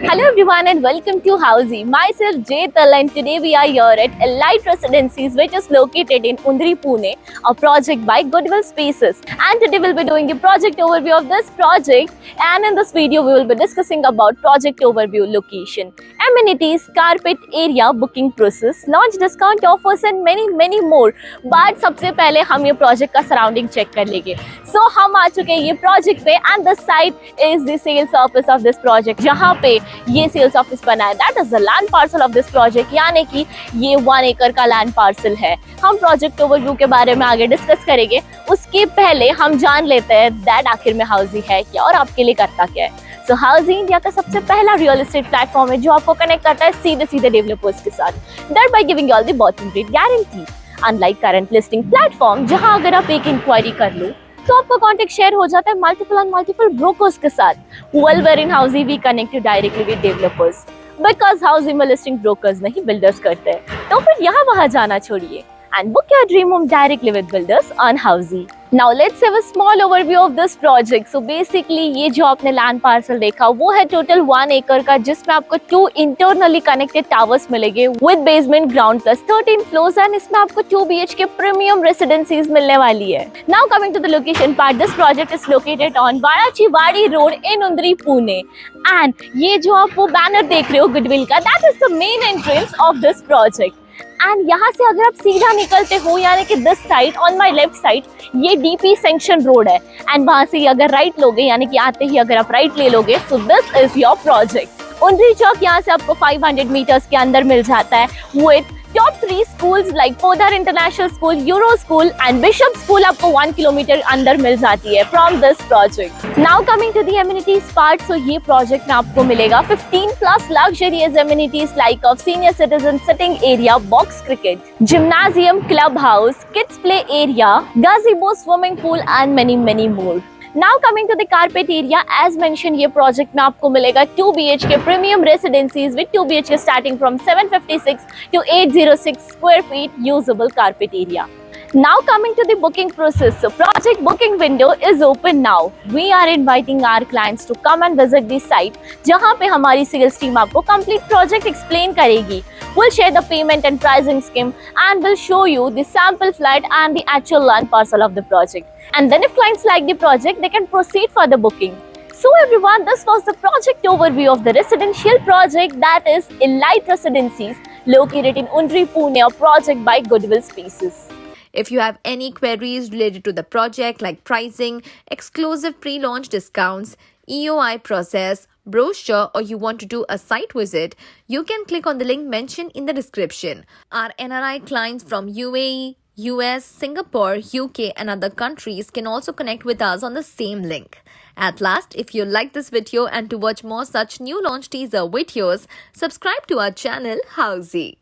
Hello everyone and welcome to Housey. Myself Jaital and today we are here at Elite Residencies which is located in Undri, Pune, a project by Goodwill Spaces. And today we'll be doing the project overview of this project, and in this video we will be discussing about project overview, location, amenities, carpet area, booking process, launch discount offers and many more. But सबसे पहले हम ये project का surrounding check कर लेंगे. So हम आ चुके हैं ये project पे and the site is the sales office of this project. जहाँ पे ये सेल्स ऑफिस बना है, that is the land parcel of this project, यानी कि ये 1 एकड़ का लैंड पार्सल है. हम प्रोजेक्ट ओवरव्यू के बारे में आगे डिस्कस करेंगे. उसके पहले हम जान लेते हैं दैट आखिर में हाउसी है क्या और आपके लिए करता क्या है. सो हाउसी इंडिया का सबसे पहला रियल एस्टेट प्लेटफॉर्म है जो आपको कनेक्ट करता है सीधे डेवलपर्स के साथ, that by giving all the bottom rate guarantee. Unlike current listing platform जहां अगर आप एक इंक्वायरी कर लो तो आपका कॉन्टेक्ट शेयर हो जाता है मल्टीपल ब्रोकर्स के साथ. Well in Housiey we connect directly with developers because housing में लिस्टिंग ब्रोकर्स नहीं बिल्डर्स करते हैं. तो फिर यहाँ वहाँ जाना छोड़िए and book your dream home directly with builders on Housey. Now let's have a small overview of this project. So basically ये जो आपने लैंड पार्सल देखा वो है टोटल 1 एकड़ का, जिसमें आपको 2 इंटरनली कनेक्टेड टावर्स मिलेंगे with basement ground plus 13 floors, and इसमें आपको 2 BHK प्रीमियम रेसिडेंसीज मिलने वाली है. Now coming to the location part, this project is located on Wadachiwadi road in Undri, Pune. And ये जो आप वो बैनर देख रहे हो गुडविल का, that is the main entrance of this project. And यहाँ से अगर आप सीधा निकलते हो यानी कि this side on my left side ये DP सैंक्शन रोड है, एंड वहां से अगर राइट लोगे यानी कि आते ही अगर आप राइट ले लोगे so this is your project. Undri Chowk यहाँ से आपको 500 मीटर्स के अंदर मिल जाता है with top 3 schools like Podar international school, Euro school and Bishop school आपको 1 किलोमीटर अंदर मिल जाती है from this project. Now coming to the amenities part, so ये प्रोजेक्ट में आपको मिलेगा 15+ luxurious amenities like of senior citizen sitting area, box cricket, gymnasium, club house, kids play area, gazebo, swimming pool and many more. Now coming to the carpet area, as mentioned ये project में आपको मिलेगा 2 BHK premium residencies with 2 BHK starting from 756 to 806 square feet usable carpet area. Now coming to the booking process, so project booking window is open now. We are inviting our clients to come and visit the site जहाँ पे हमारी sales team आपको complete project explain करेगी. We'll share the payment and pricing scheme and will show you the sample flat and the actual land parcel of the project. And then if clients like the project, they can proceed for the booking. So everyone, this was the project overview of the residential project that is Elite Residencies located in Undri, Pune, a project by Goodwill Spaces. If you have any queries related to the project like pricing, exclusive pre-launch discounts, EOI process, brochure, or you want to do a site visit, you can click on the link mentioned in the description. Our NRI clients from UAE, US, Singapore, UK and other countries can also connect with us on the same link. At last, if you like this video and to watch more such new launch teaser videos, subscribe to our channel Housey.